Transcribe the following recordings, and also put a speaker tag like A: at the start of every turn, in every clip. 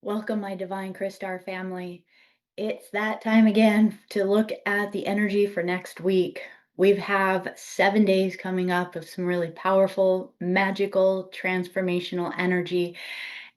A: Welcome, my Divine Crystar family. It's that time again to look at the energy for next week. We have 7 days coming up of some really powerful, magical, transformational energy.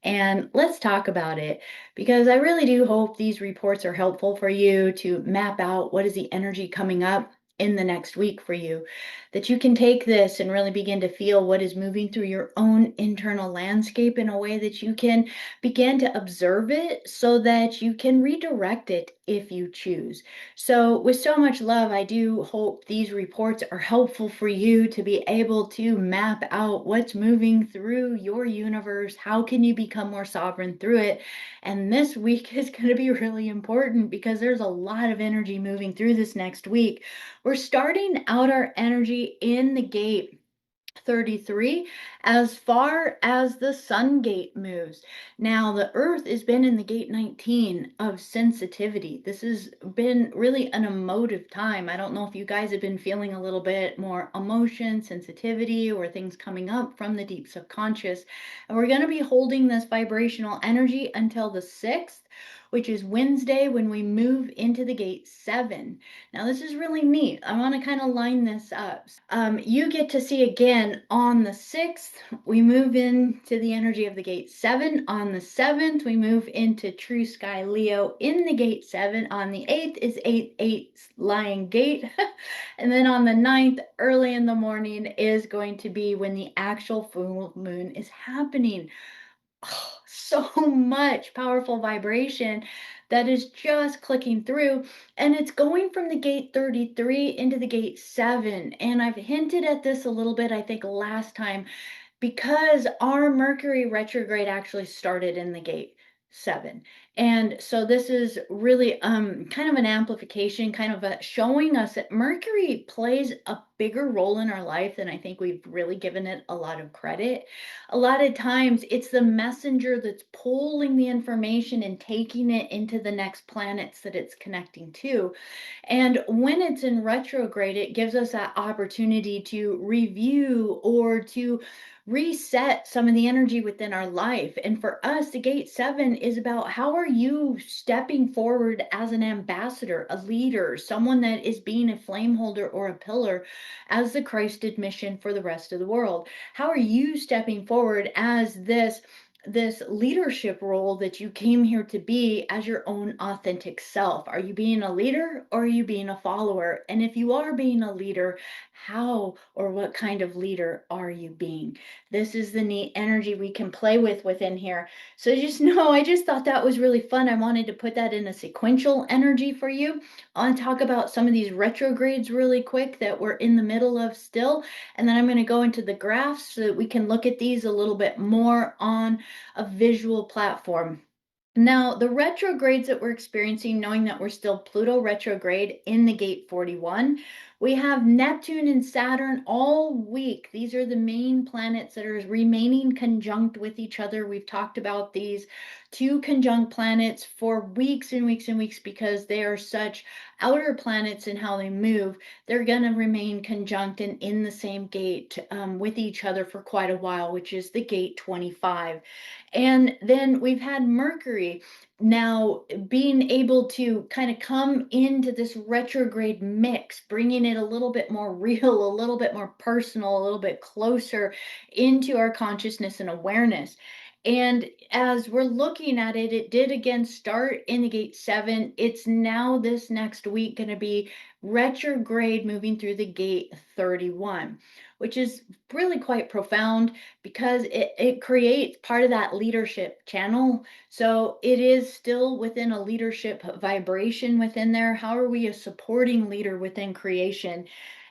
A: And let's talk about it because I really do hope these reports are helpful for you to map out what is the energy coming up in the next week for you. That you can take this and really begin to feel what is moving through your own internal landscape in a way that you can begin to observe it so that you can redirect it if you choose. So, with so much love, I do hope these reports are helpful for you to be able to map out what's moving through your universe. How can you become more sovereign through it? And this week is going to be really important because there's a lot of energy moving through this next week. We're starting out our energy in the gate 33 as far as the sun gate moves. Now, the earth has been in the gate 19 of sensitivity. This has been really an emotive time. I don't know if you guys have been feeling a little bit more emotion, sensitivity, or things coming up from the deep subconscious. And we're going to be holding this vibrational energy until the 6th, which is Wednesday when we move into the gate 7. Now, this is really neat. I want to kind of line this up. You get to see again on the 6th, we move into the energy of the gate 7. On the 7th, we move into true sky Leo in the gate 7. On the 8th is 8 lion gate. And then on the 9th, early in the morning, is going to be when the actual full moon is happening. Oh, so much powerful vibration that is just clicking through, and it's going from the gate 33 into the gate 7. And I've hinted at this a little bit, I think, last time, because our Mercury retrograde actually started in the gate 7. And so this is really kind of an amplification, kind of a showing us that Mercury plays a bigger role in our life than I think we've really given it a lot of credit. A lot of times it's the messenger that's pulling the information and taking it into the next planets that it's connecting to. And when it's in retrograde, it gives us that opportunity to review or to reset some of the energy within our life. And for us, the gate 7 is about how are you stepping forward as an ambassador, a leader, someone that is being a flame holder or a pillar as the Christed mission for the rest of the world. How are you stepping forward as this leadership role that you came here to be as your own authentic self? Are you being a leader or are you being a follower? And if you are being a leader, how or what kind of leader are you being? This is the neat energy we can play with within here. So just know, I just thought that was really fun. I wanted to put that in a sequential energy for you. I want to talk about some of these retrogrades really quick that we're in the middle of still. And then I'm going to go into the graphs so that we can look at these a little bit more on a visual platform. Now, the retrogrades that we're experiencing, knowing that we're still Pluto retrograde in the gate 41, we have Neptune and Saturn all week. These are the main planets that are remaining conjunct with each other. We've talked about these two conjunct planets for weeks and weeks and weeks because they are such outer planets in how they move. They're going to remain conjunct and in the same gate with each other for quite a while, which is the gate 25. And then we've had Mercury now being able to kind of come into this retrograde mix, bringing it a little bit more real, a little bit more personal, a little bit closer into our consciousness and awareness. And as we're looking at it, it did again start in the gate 7. It's now this next week going to be retrograde moving through the gate 31, which is really quite profound because it creates part of that leadership channel. So it is still within a leadership vibration within there. How are we a supporting leader within creation?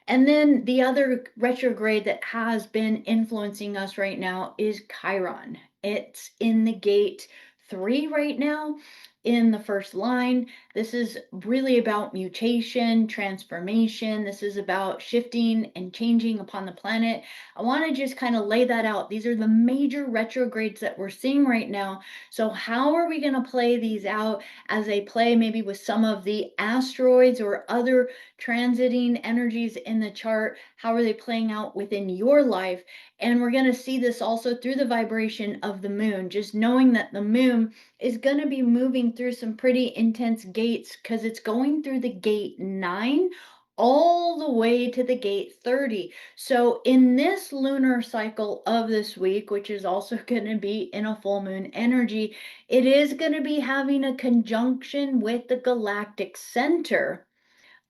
A: And then the other retrograde that has been influencing us right now is Chiron. It's in the gate 3 right now in the first line. This is really about mutation, transformation. This is about shifting and changing upon the planet. I want to just kind of lay that out. These are the major retrogrades that we're seeing right now. So how are we going to play these out as they play maybe with some of the asteroids or other transiting energies in the chart? How are they playing out within your life? And we're going to see this also through the vibration of the moon, just knowing that the moon is going to be moving through some pretty intense gates because it's going through the gate 9 all the way to the gate 30. So in this lunar cycle of this week, which is also going to be in a full moon energy, it is going to be having a conjunction with the galactic center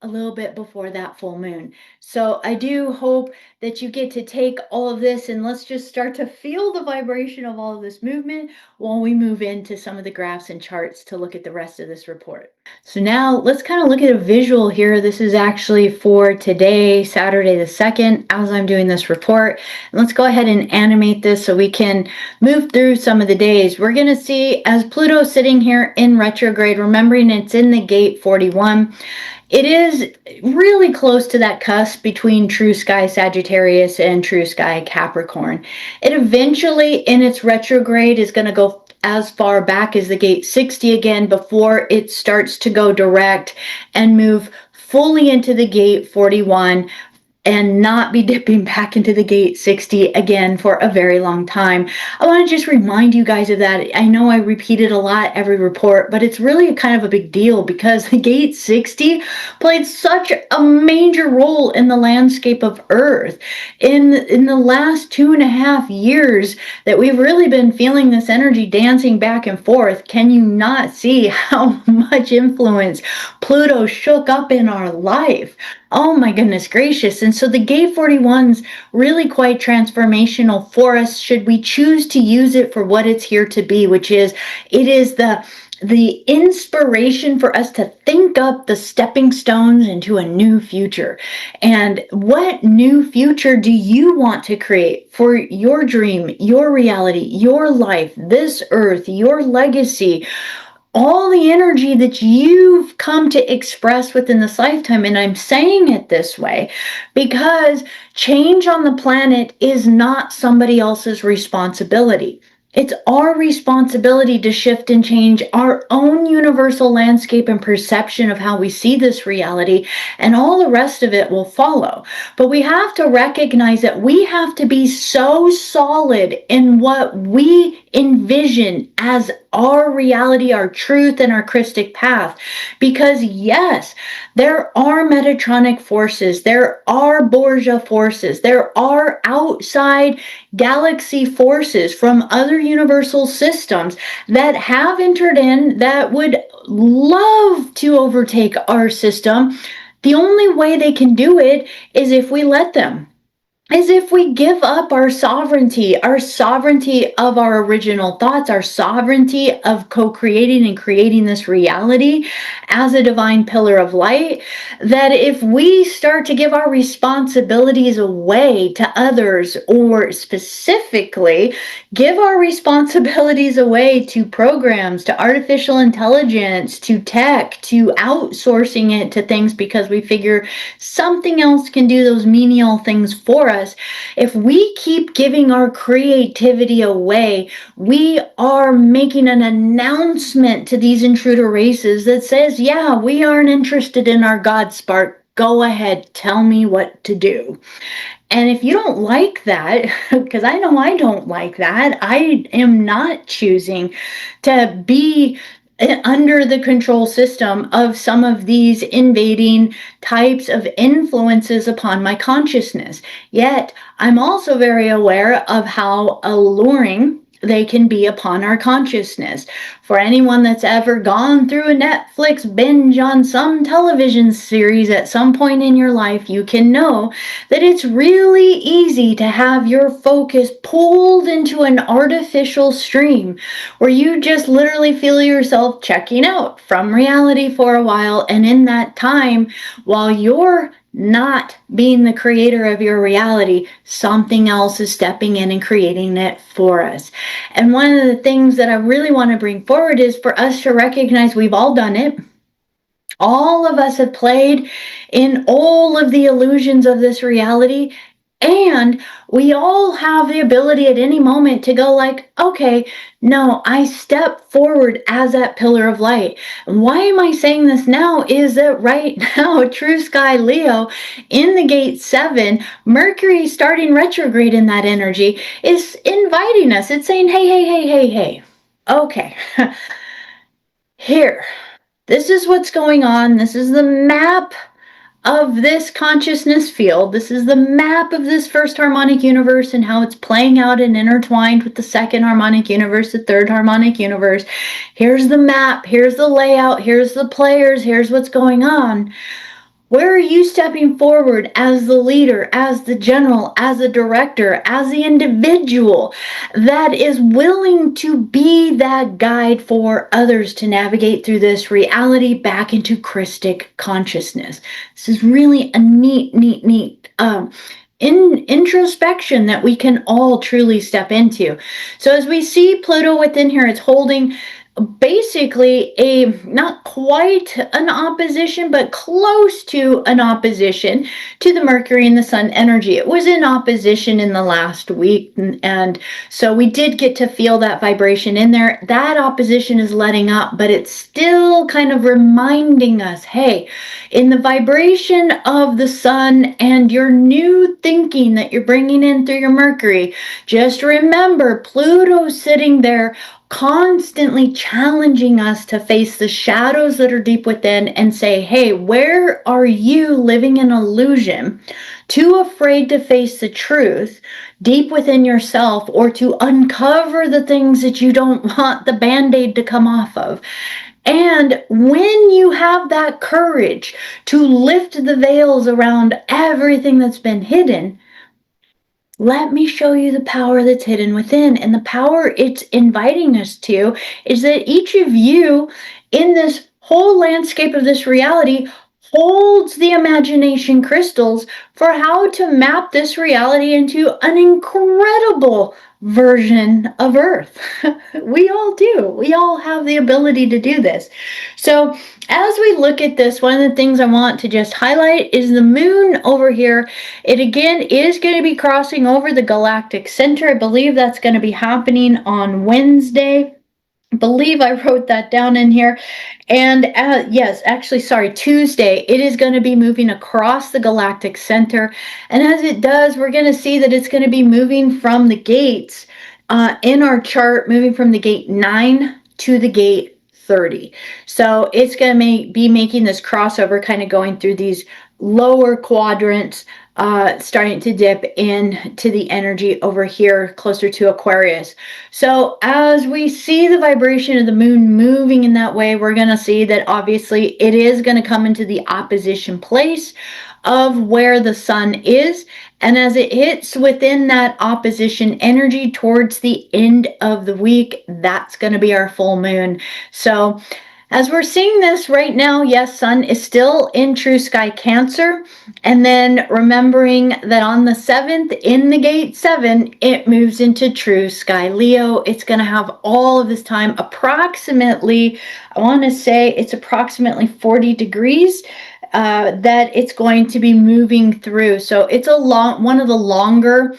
A: a little bit before that full moon. So I do hope that you get to take all of this, and let's just start to feel the vibration of all of this movement while we move into some of the graphs and charts to look at the rest of this report. So now let's kind of look at a visual here. This is actually for today, Saturday the 2nd, as I'm doing this report. And let's go ahead and animate this so we can move through some of the days. We're going to see as Pluto sitting here in retrograde, remembering it's in the gate 41, it is really close to that cusp between true sky Sagittarius and true sky Capricorn. It eventually, in its retrograde, is going to go as far back as the gate 60 again before it starts to go direct and move fully into the gate 41 and not be dipping back into the gate 60 again for a very long time. I want to just remind you guys of that. I know I repeat it a lot every report, but it's really kind of a big deal because the gate 60 played such a major role in the landscape of Earth. In the last 2.5 years that we've really been feeling this energy dancing back and forth, can you not see how much influence Pluto shook up in our life? Oh my goodness gracious. And so the gate 41's really quite transformational for us should we choose to use it for what it's here to be, which is it is the inspiration for us to think up the stepping stones into a new future. And what new future do you want to create for your dream, your reality, your life, this earth, your legacy? All the energy that you've come to express within this lifetime. And I'm saying it this way because change on the planet is not somebody else's responsibility. It's our responsibility to shift and change our own universal landscape and perception of how we see this reality, and all the rest of it will follow. But we have to recognize that we have to be so solid in what we envision as our reality, our truth, and our Christic path. Because yes, there are Metatronic forces, there are Borgia forces, there are outside galaxy forces from other universal systems that have entered in that would love to overtake our system. The only way they can do it is if we let them. As if we give up our sovereignty of our original thoughts, our sovereignty of co-creating and creating this reality as a divine pillar of light, that if we start to give our responsibilities away to others, or specifically give our responsibilities away to programs, to artificial intelligence, to tech, to outsourcing it to things because we figure something else can do those menial things for us. If we keep giving our creativity away, we are making an announcement to these intruder races that says, yeah, we aren't interested in our God spark. Go ahead, tell me what to do. And if you don't like that, because I know I don't like that, I am not choosing to be under the control system of some of these invading types of influences upon my consciousness. Yet, I'm also very aware of how alluring they can be upon our consciousness. For anyone that's ever gone through a Netflix binge on some television series at some point in your life, you can know that it's really easy to have your focus pulled into an artificial stream where you just literally feel yourself checking out from reality for a while. And in that time, while you're not being the creator of your reality, something else is stepping in and creating it for us. And one of the things that I really want to bring forward is for us to recognize we've all done it. All of us have played in all of the illusions of this reality. And we all have the ability at any moment to go like, okay, no, I step forward as that pillar of light. And why am I saying this now is that right now, True Sky Leo in the gate 7, Mercury starting retrograde in that energy is inviting us. It's saying, hey, hey, hey, hey, hey. Okay. Here. This is what's going on. This is the map of this consciousness field. This is the map of this first harmonic universe and how it's playing out and intertwined with the second harmonic universe, the third harmonic universe. Here's the map. Here's the layout. Here's the players. Here's what's going on. Where are you stepping forward as the leader, as the general, as the director, as the individual that is willing to be that guide for others to navigate through this reality back into Christic consciousness? This is really a neat introspection that we can all truly step into. So as we see Pluto within here, it's holding basically a not quite an opposition but close to an opposition to the Mercury and the Sun energy. It was in opposition in the last week, and so we did get to feel that vibration in there. That opposition is letting up, but it's still kind of reminding us, hey, in the vibration of the Sun and your new thinking that you're bringing in through your Mercury, just remember Pluto's sitting there constantly challenging us to face the shadows that are deep within and say, hey, where are you living in illusion, too afraid to face the truth deep within yourself, or to uncover the things that you don't want the band-aid to come off of? And when you have that courage to lift the veils around everything that's been hidden, let me show you the power that's hidden within. And the power it's inviting us to is that each of you in this whole landscape of this reality holds the imagination crystals for how to map this reality into an incredible version of Earth. We all do. We all have the ability to do this. So as we look at this, one of the things I want to just highlight is the moon over here. It again is going to be crossing over the galactic center. I believe that's going to be happening on Wednesday. I believe I wrote that down in here. And yes, actually, sorry, Tuesday, it is going to be moving across the galactic center. And as it does, we're going to see that it's going to be moving from the gates in our chart, moving from the gate 9 to the gate 30. So it's going to be making this crossover, kind of going through these lower quadrants, starting to dip into the energy over here closer to Aquarius. So as we see the vibration of the moon moving in that way, we're going to see that obviously it is going to come into the opposition place of where the Sun is. And as it hits within that opposition energy towards the end of the week, that's going to be our full moon. So as we're seeing this right now, yes, Sun is still in true sky Cancer. And then remembering that on the 7th in the gate 7, it moves into true sky Leo. It's going to have all of this time approximately, I want to say it's approximately 40 degrees that it's going to be moving through. So it's one of the longer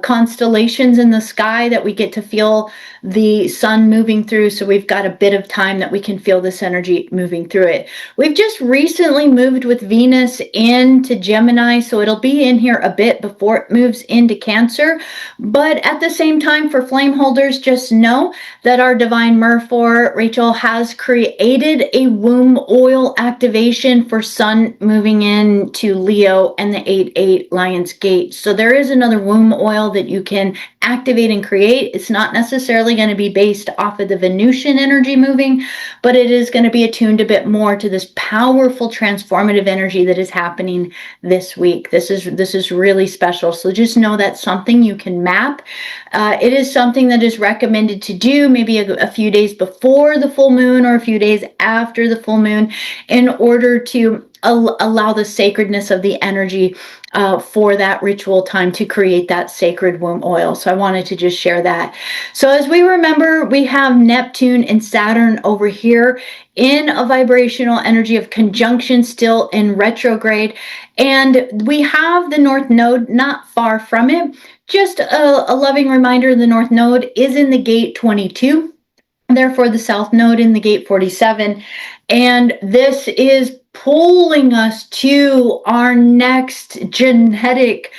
A: constellations in the sky that we get to feel the Sun moving through. So we've got a bit of time that we can feel this energy moving through it. We've just recently moved with Venus into Gemini, so it'll be in here a bit before it moves into Cancer. But at the same time, for Flameholders, just know that our Divine Merfolk, Rachel, has created a womb oil activation for Sun moving into Leo and the 8-8 Lion's Gate. So there is another womb oil that you can activate and create. It's not necessarily going to be based off of the Venusian energy moving, but it is going to be attuned a bit more to this powerful transformative energy that is happening this week. This is really special. So just know that's something you can map. It is something that is recommended to do maybe a few days before the full moon or a few days after the full moon in order to allow the sacredness of the energy for that ritual time to create that sacred womb oil. So I wanted to just share that. So as we remember, we have Neptune and Saturn over here in a vibrational energy of conjunction, still in retrograde. And we have the North Node not far from it. Just a loving reminder, the North Node is in the gate 22. Therefore, the South Node in the gate 47. And this is pulling us to our next genetic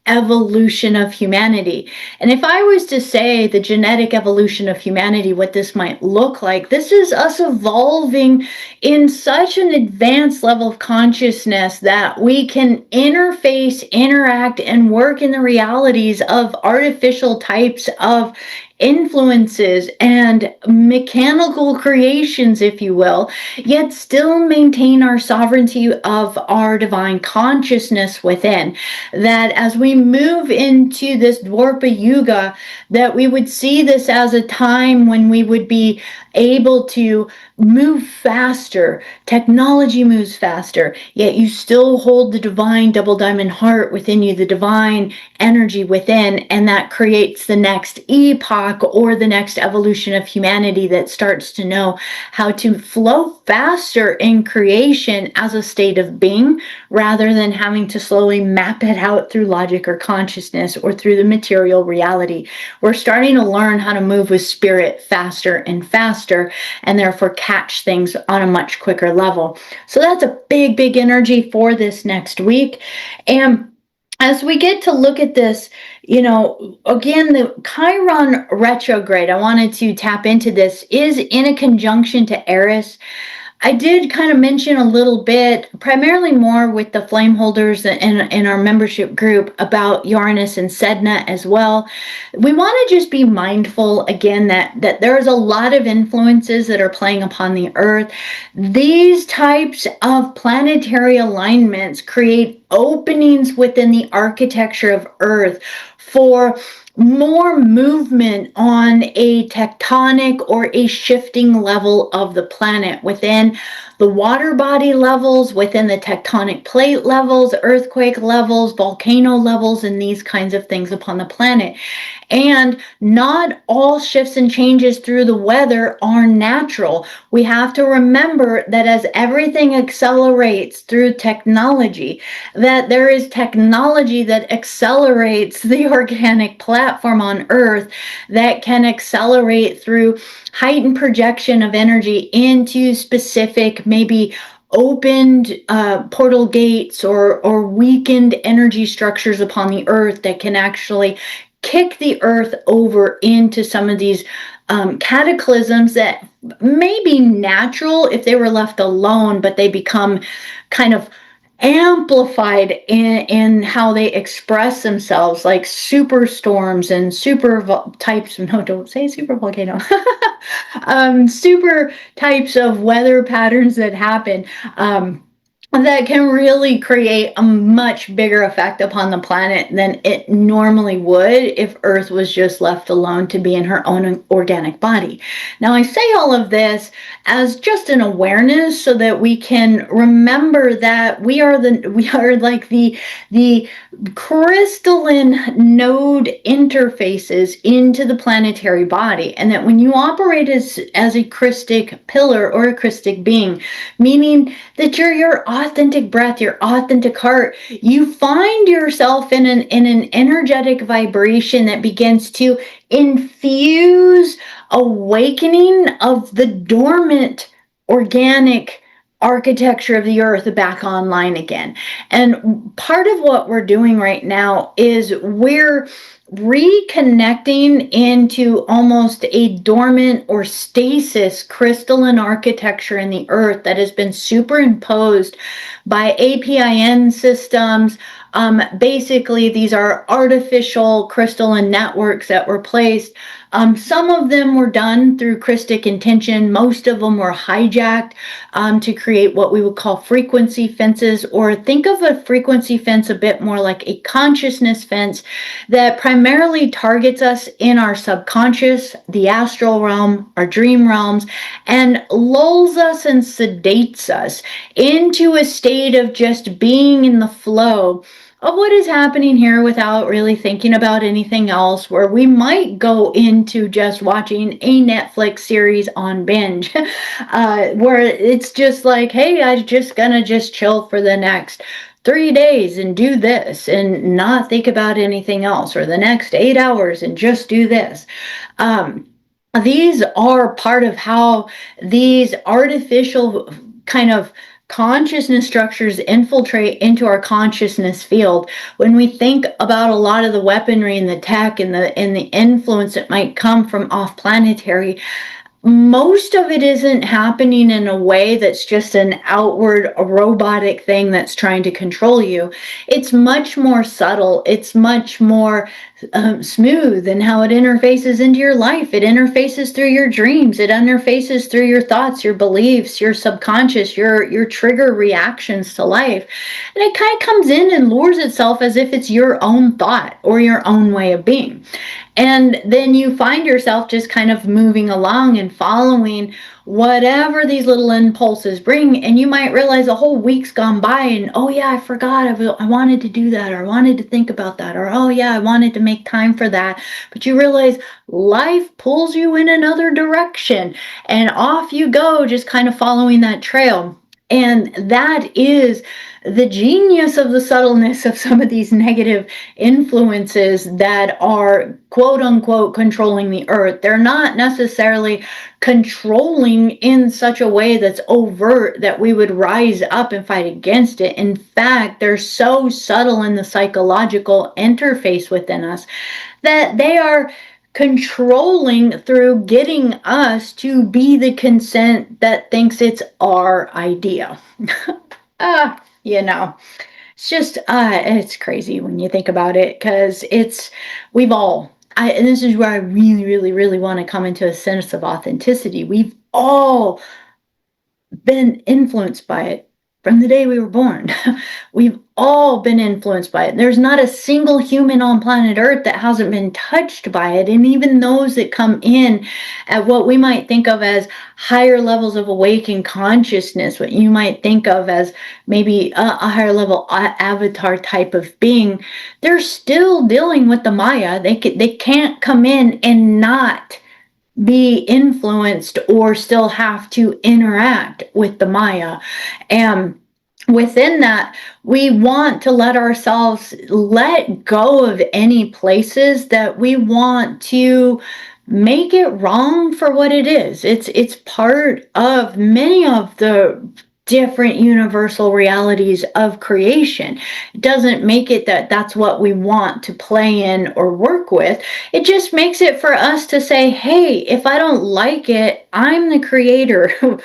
A: evolution of humanity. And if I was to say the genetic evolution of humanity, what this might look like, this is us evolving in such an advanced level of consciousness that we can interface, interact, and work in the realities of artificial types of influences and mechanical creations, if you will, yet still maintain our sovereignty of our divine consciousness within. That as we move into this Dwarpa Yuga, that we would see this as a time when we would be able to move faster. Technology moves faster, yet you still hold the divine double diamond heart within you, the divine energy within, and that creates the next epoch or the next evolution of humanity that starts to know how to flow faster in creation as a state of being, rather than having to slowly map it out through logic or consciousness or through the material reality. We're starting to learn how to move with spirit faster and faster, and therefore catch things on a much quicker level. So that's a big, big energy for this next week. And as we get to look at this, again, the Chiron retrograde, I wanted to tap into this, is in a conjunction to Eris. I did kind of mention a little bit, primarily more with the Flameholders in our membership group, about Uranus and Sedna as well. We want to just be mindful, again, that there's a lot of influences that are playing upon the Earth. These types of planetary alignments create openings within the architecture of Earth for more movement on a tectonic or a shifting level of the planet within the water body levels, within the tectonic plate levels, earthquake levels, volcano levels, and these kinds of things upon the planet. And not all shifts and changes through the weather are natural. We have to remember that as everything accelerates through technology, that there is technology that accelerates the organic platform on Earth, that can accelerate through heightened projection of energy into specific, maybe opened portal gates or weakened energy structures upon the Earth that can actually kick the Earth over into some of these cataclysms that may be natural if they were left alone, but they become kind of amplified in how they express themselves, like superstorms and super types. No, don't say super volcano. Super types of weather patterns that happen. That can really create a much bigger effect upon the planet than it normally would if Earth was just left alone to be in her own organic body. Now, I say all of this as just an awareness so that we can remember that we are like the crystalline node interfaces into the planetary body, and that when you operate as a Christic pillar or a Christic being, meaning that you're your authentic breath, your authentic heart, you find yourself in an energetic vibration that begins to infuse awakening of the dormant organic architecture of the Earth back online again. And part of what we're doing right now is we're reconnecting into almost a dormant or stasis crystalline architecture in the Earth that has been superimposed by APIN systems. Basically, these are artificial crystalline networks that were placed. Some of them were done through Christic intention. Most of them were hijacked to create what we would call frequency fences, or think of a frequency fence a bit more like a consciousness fence that primarily targets us in our subconscious, the astral realm, our dream realms, and lulls us and sedates us into a state of just being in the flow of what is happening here without really thinking about anything else, where we might go into just watching a Netflix series on binge, where it's just like, hey, I'm just gonna just chill for the next 3 days and do this and not think about anything else, or the next 8 hours and just do this. These are part of how these artificial kind of consciousness structures infiltrate into our consciousness field. When we think about a lot of the weaponry and the tech and the influence that might come from off planetary, most of it isn't happening in a way that's just an outward robotic thing that's trying to control you. It's much more subtle. It's much more smooth in how it interfaces into your life. It interfaces through your dreams. It interfaces through your thoughts, your beliefs, your subconscious, your trigger reactions to life. And it kind of comes in and lures itself as if it's your own thought or your own way of being. And then you find yourself just kind of moving along and following whatever these little impulses bring. And you might realize a whole week's gone by and, oh yeah, I forgot I wanted to do that, or I wanted to think about that, or oh yeah, I wanted to make time for that. But you realize life pulls you in another direction and off you go, just kind of following that trail. And that is the genius of the subtleness of some of these negative influences that are quote unquote controlling the earth. They're not necessarily controlling in such a way that's overt that we would rise up and fight against it. In fact, they're so subtle in the psychological interface within us that they are controlling through getting us to be the consent that thinks it's our idea. You know, it's just, it's crazy when you think about it, because we've all, and this is where I really, really, really want to come into a sense of authenticity. We've all been influenced by it from the day we were born. We've all been influenced by it. There's not a single human on planet Earth that hasn't been touched by it. And even those that come in at what we might think of as higher levels of awakened consciousness, what you might think of as maybe a higher level avatar type of being, they're still dealing with the Maya. They can't come in and not be influenced or still have to interact with the Maya. And within that, we want to let ourselves let go of any places that we want to make it wrong for what it is. It's part of many of the different universal realities of creation. It doesn't make it that that's what we want to play in or work with. It just makes it for us to say, hey, if I don't like it, I'm the creator.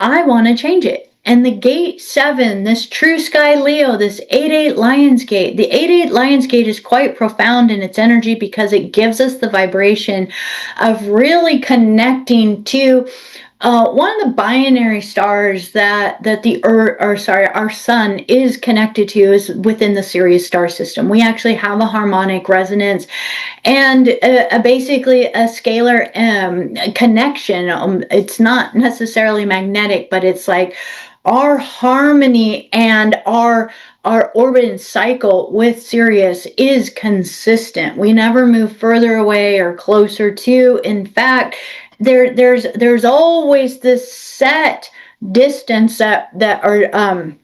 A: I want to change it. And the gate 7, this true sky Leo, this 8-8 Lionsgate, the 8-8 Lionsgate is quite profound in its energy because it gives us the vibration of really connecting to one of the binary stars that the Earth, or sorry, our sun is connected to, is within the Sirius star system. We actually have a harmonic resonance and basically a scalar connection. It's not necessarily magnetic, but it's like our harmony and our orbit and cycle with Sirius is consistent. We never move further away or closer to. In fact, there's always this set distance that are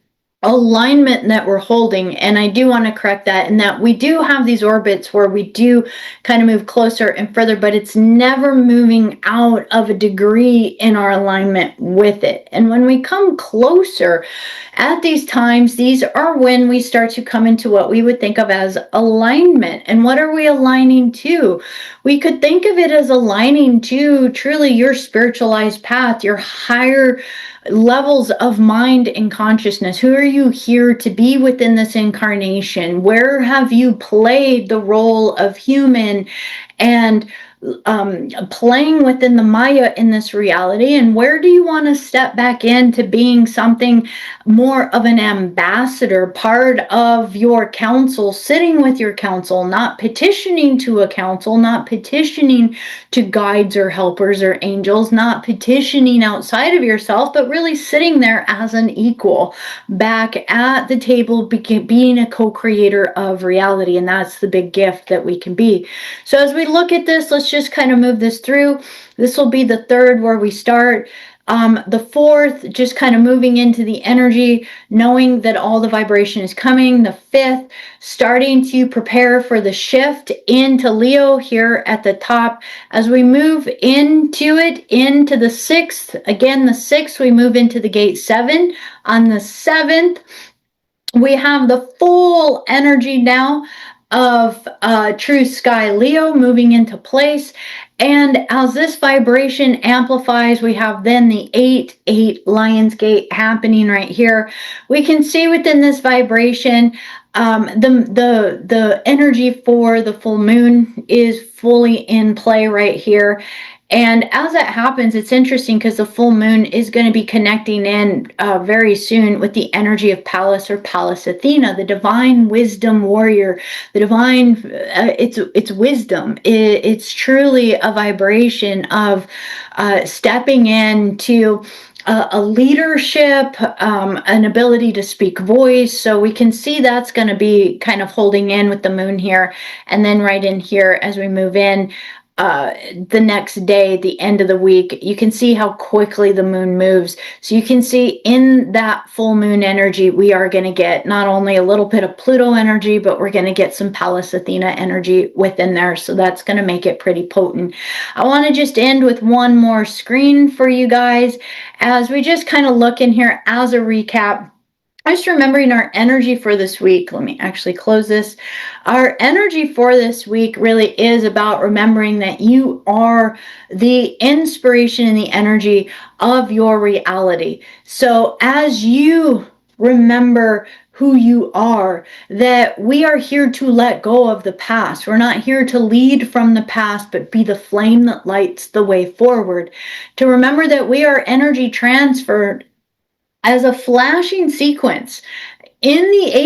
A: alignment that we're holding. And I do want to correct that, in that we do have these orbits where we do kind of move closer and further, but it's never moving out of a degree in our alignment with it. And when we come closer at these times, these are when we start to come into what we would think of as alignment. And what are we aligning to? We could think of it as aligning to truly your spiritualized path, your higher levels of mind and consciousness. Who are you here to be within this incarnation? Where have you played the role of human and playing within the Maya in this reality? And where do you want to step back into being something more of an ambassador, part of your council, sitting with your council, not petitioning to a council, not petitioning to guides or helpers or angels, not petitioning outside of yourself, but really sitting there as an equal back at the table, being a co-creator of reality. And that's the big gift that we can be. So as we look at this, let's just kind of move this through. This will be the third where we start The fourth, just kind of moving into the energy, knowing that all the vibration is coming. The fifth, starting to prepare for the shift into Leo here at the top. As we move into it, into the sixth, again, the sixth, we move into the gate 7. On the 7th, we have the full energy now of true sky Leo moving into place. And as this vibration amplifies, we have then the 8-8 Lion's Gate happening right here. We can see within this vibration, the energy for the full moon is fully in play right here. And as that happens, it's interesting because the full moon is going to be connecting in very soon with the energy of Pallas or Pallas Athena, the divine wisdom warrior, the divine, it's wisdom. It's truly a vibration of stepping into a leadership, an ability to speak voice. So we can see that's going to be kind of holding in with the moon here. And then right in here as we move in, the next day, the end of the week, you can see how quickly the moon moves. So you can see in that full moon energy, we are going to get not only a little bit of Pluto energy, but we're going to get some Pallas Athena energy within there. So that's going to make it pretty potent. I want to just end with one more screen for you guys as we just kind of look in here as a recap. Just remembering our energy for this week. Let me actually close this. Our energy for this week really is about remembering that you are the inspiration and the energy of your reality. So as you remember who you are, that we are here to let go of the past. We're not here to lead from the past, but be the flame that lights the way forward. To remember that we are energy transferred as a flashing sequence in the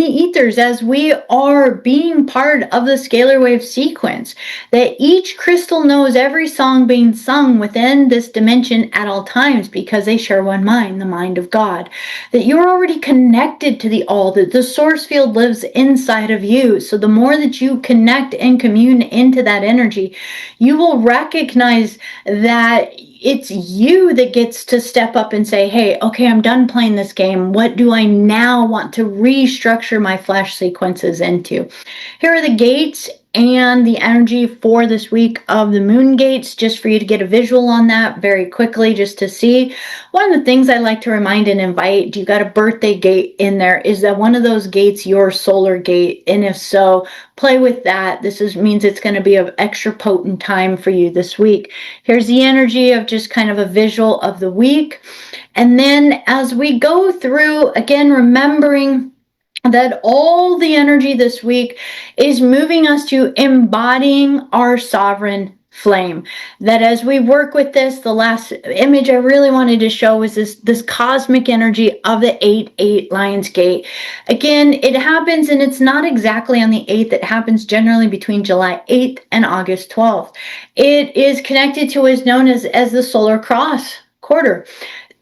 A: ethers, as we are being part of the scalar wave sequence, that each crystal knows every song being sung within this dimension at all times because they share one mind, the mind of God. That you're already connected to the all, that the source field lives inside of you. So the more that you connect and commune into that energy, you will recognize that it's you that gets to step up and say, hey, okay, I'm done playing this game. What do I now want to restructure my flash sequences into? Here are the gates and the energy for this week of the moon gates, just for you to get a visual on that very quickly, just to see. One of the things I like to remind and invite, you got a birthday gate in there, is that one of those gates your solar gate? And if so, play with that. Means it's going to be an extra potent time for you this week. Here's the energy of just kind of a visual of the week. And then as we go through, again, remembering that all the energy this week is moving us to embodying our sovereign flame. That as we work with this, the last image I really wanted to show was this cosmic energy of the 8-8 Lion's Gate. Again, it happens, and it's not exactly on the 8th. It happens generally between July 8th and August 12th. It is connected to what is known as the solar cross quarter.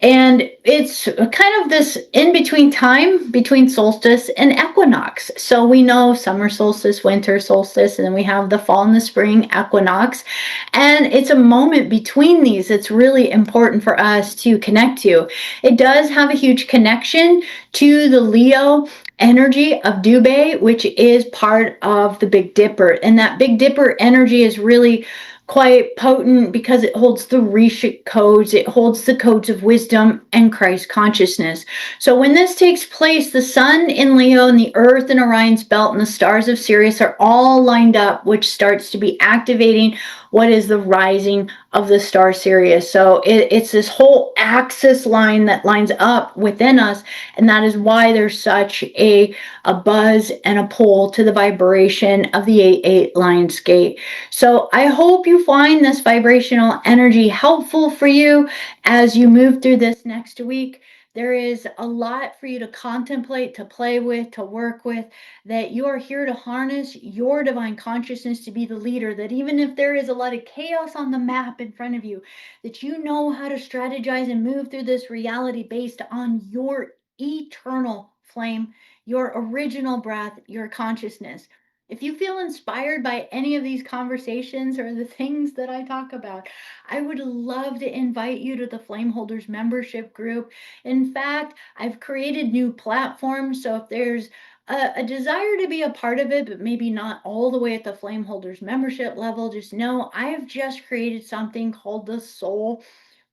A: And it's kind of this in-between time between solstice and equinox. So we know summer solstice, winter solstice, and then we have the fall and the spring equinox. And it's a moment between these that's really important for us to connect to. It does have a huge connection to the Leo energy of Dubhe, which is part of the Big Dipper. And that Big Dipper energy is really quite potent because it holds the Rishik codes, it holds the codes of wisdom and Christ consciousness. So when this takes place, the sun in Leo and the earth in Orion's belt and the stars of Sirius are all lined up, which starts to be activating what is the rising of the star Sirius. So it's this whole axis line that lines up within us, and that is why there's such a buzz and a pull to the vibration of the 8-8 Lion's Gate. So I hope you find this vibrational energy helpful for you as you move through this next week. There is a lot for you to contemplate, to play with, to work with, that you are here to harness your divine consciousness to be the leader, that even if there is a lot of chaos on the map in front of you, that you know how to strategize and move through this reality based on your eternal flame, your original breath, your consciousness. If you feel inspired by any of these conversations or the things that I talk about, I would love to invite you to the Flameholders membership group. In fact, I've created new platforms. So if there's a desire to be a part of it, but maybe not all the way at the Flameholders membership level, just know I have just created something called the Soul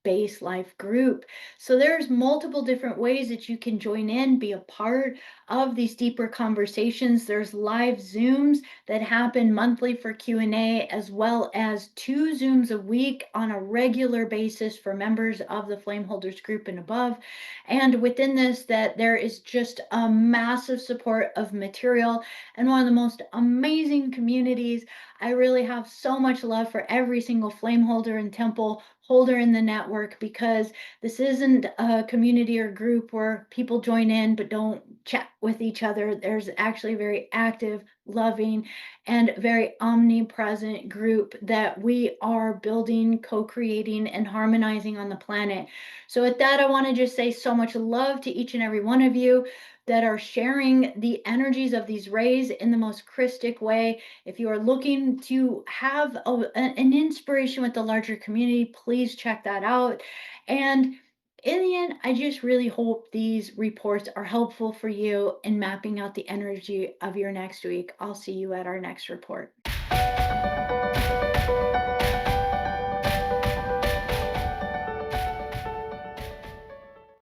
A: Base Life group. So there's multiple different ways that you can join in, be a part of these deeper conversations. There's live Zooms that happen monthly for Q&A, as well as 2 Zooms a week on a regular basis for members of the Flameholders group and above. And within this, that there is just a massive support of material and one of the most amazing communities. I really have so much love for every single flame holder and temple holder in the network, because this isn't a community or group where people join in but don't chat with each other. There's actually a very active, loving, and very omnipresent group that we are building, co-creating, and harmonizing on the planet. So with that, I want to just say so much love to each and every one of you that are sharing the energies of these rays in the most Christic way. If you are looking to have an inspiration with the larger community, please check that out. And in the end, I just really hope these reports are helpful for you in mapping out the energy of your next week. I'll see you at our next report.